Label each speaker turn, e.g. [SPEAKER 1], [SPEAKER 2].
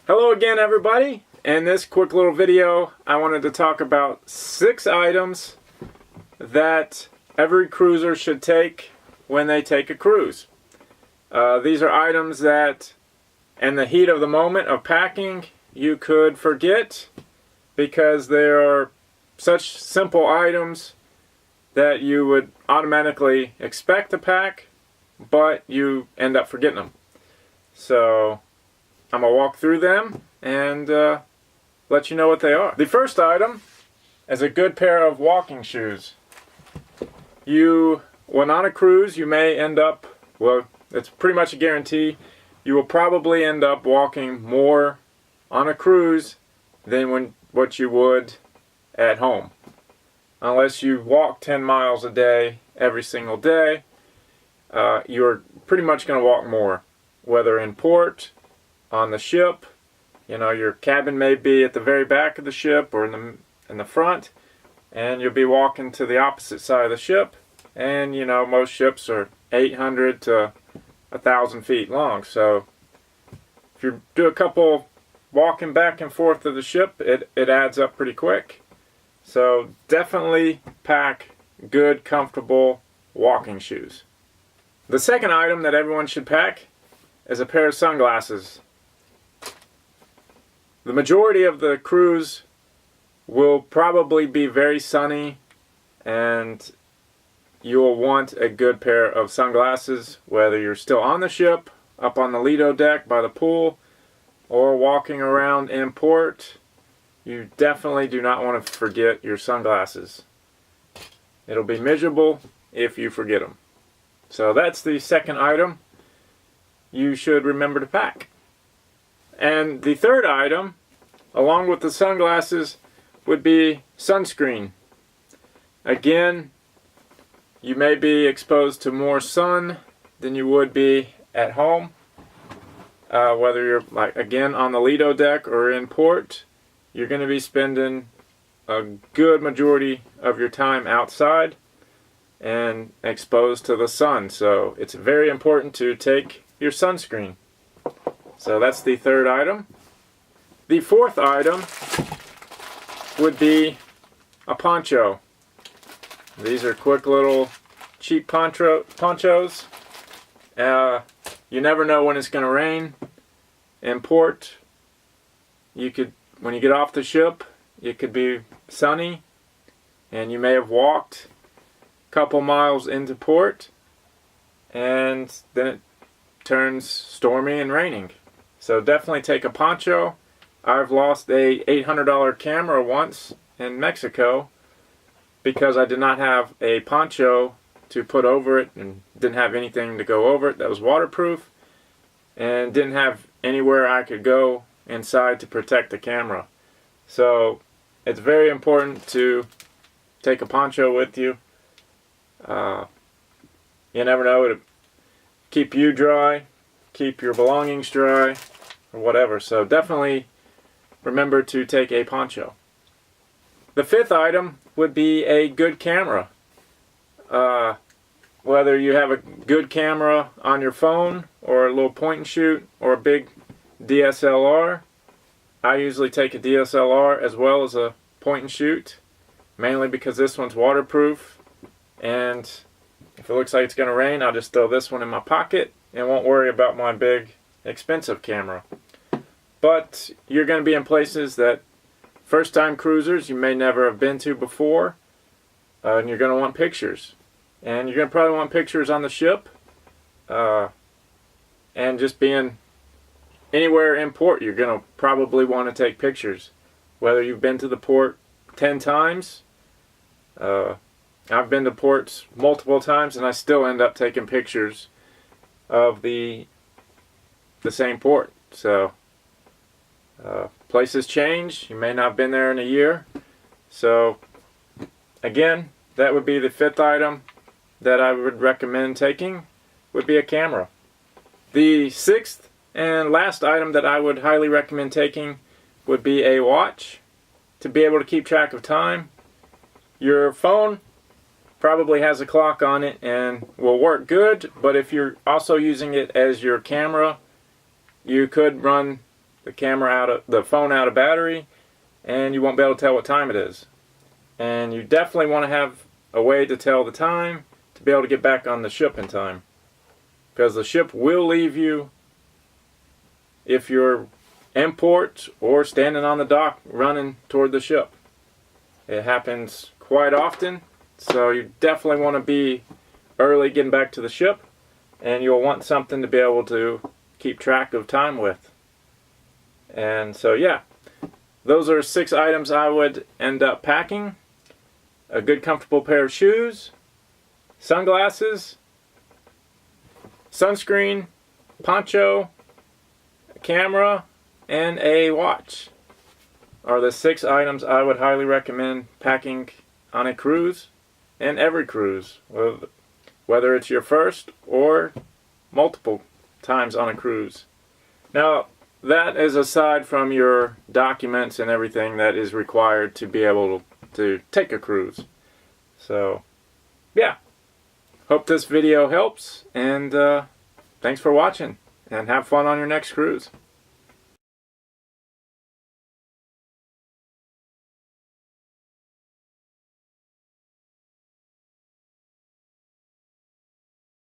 [SPEAKER 1] Hello again, everybody. In this quick little video, I wanted to talk about 6 items that every cruiser should take when they take a cruise. These are items that, in the heat of the moment of packing, you could forget because they are such simple items that you would automatically expect to pack, but you end up forgetting them. So I'm going to walk through them and let you know what they are. The first item is a good pair of walking shoes. When on a cruise, you may end up, well, it's pretty much a guarantee, you will probably end up walking more on a cruise than what you would at home. Unless you walk 10 miles a day every single day, you're pretty much going to walk more. Whether in port, on the ship, your cabin may be at the very back of the ship or in the front, and you'll be walking to the opposite side of the ship. And most ships are 800 to 1,000 feet long, so if you do a couple walking back and forth to the ship, it adds up pretty quick. So definitely pack good, comfortable walking shoes. The second item that everyone should pack is a pair of sunglasses. The majority of the cruise will probably be very sunny, and you'll want a good pair of sunglasses, whether you're still on the ship, up on the Lido deck by the pool, or walking around in port. You definitely do not want to forget your sunglasses. It'll be miserable if you forget them. So that's the second item you should remember to pack. And the third item, along with the sunglasses, would be sunscreen. Again, you may be exposed to more sun than you would be at home. Whether you're, again, on the Lido deck or in port, you're going to be spending a good majority of your time outside and exposed to the sun. So it's very important to take your sunscreen. So that's the third item. The fourth item would be a poncho. These are quick little cheap ponchos. You never know when it's going to rain. In port, when you get off the ship, it could be sunny, and you may have walked a couple miles into port, and then it turns stormy and raining. So definitely take a poncho. I've lost a $800 camera once in Mexico because I did not have a poncho to put over it and didn't have anything to go over it that was waterproof, and didn't have anywhere I could go inside to protect the camera. So it's very important to take a poncho with you. You never know, it'll keep you dry, keep your belongings dry, or whatever. So definitely remember to take a poncho. The fifth item would be a good camera. Whether you have a good camera on your phone or a little point and shoot or a big DSLR. I usually take a DSLR as well as a point and shoot, mainly because this one's waterproof, and if it looks like it's going to rain, I'll just throw this one in my pocket and won't worry about my big expensive camera. But you're going to be in places that first time cruisers you may never have been to before, and you're going to want pictures. And you're going to probably want pictures on the ship, and just being anywhere in port, you're going to probably want to take pictures. Whether you've been to the port 10 times, I've been to ports multiple times, and I still end up taking pictures of the same port. So places change. You may not have been there in a year. So again, that would be the fifth item that I would recommend taking, would be a camera. The sixth and last item that I would highly recommend taking would be a watch to be able to keep track of time. Your phone probably has a clock on it and will work good, but if you're also using it as your camera, you could run the phone out of battery, and you won't be able to tell what time it is. And you definitely want to have a way to tell the time to be able to get back on the ship in time, because the ship will leave you if you're in port or standing on the dock running toward the ship. It happens quite often, so you definitely want to be early getting back to the ship, and you'll want something to be able to keep track of time with. And so yeah, those are 6 items I would end up packing. A good comfortable pair of shoes, sunglasses, sunscreen, poncho, a camera, and a watch are the 6 items I would highly recommend packing on a cruise, and every cruise, whether it's your first or multiple times on a cruise. Now, that is aside from your documents and everything that is required to be able to take a cruise. So, yeah. Hope this video helps, and thanks for watching, and have fun on your next cruise.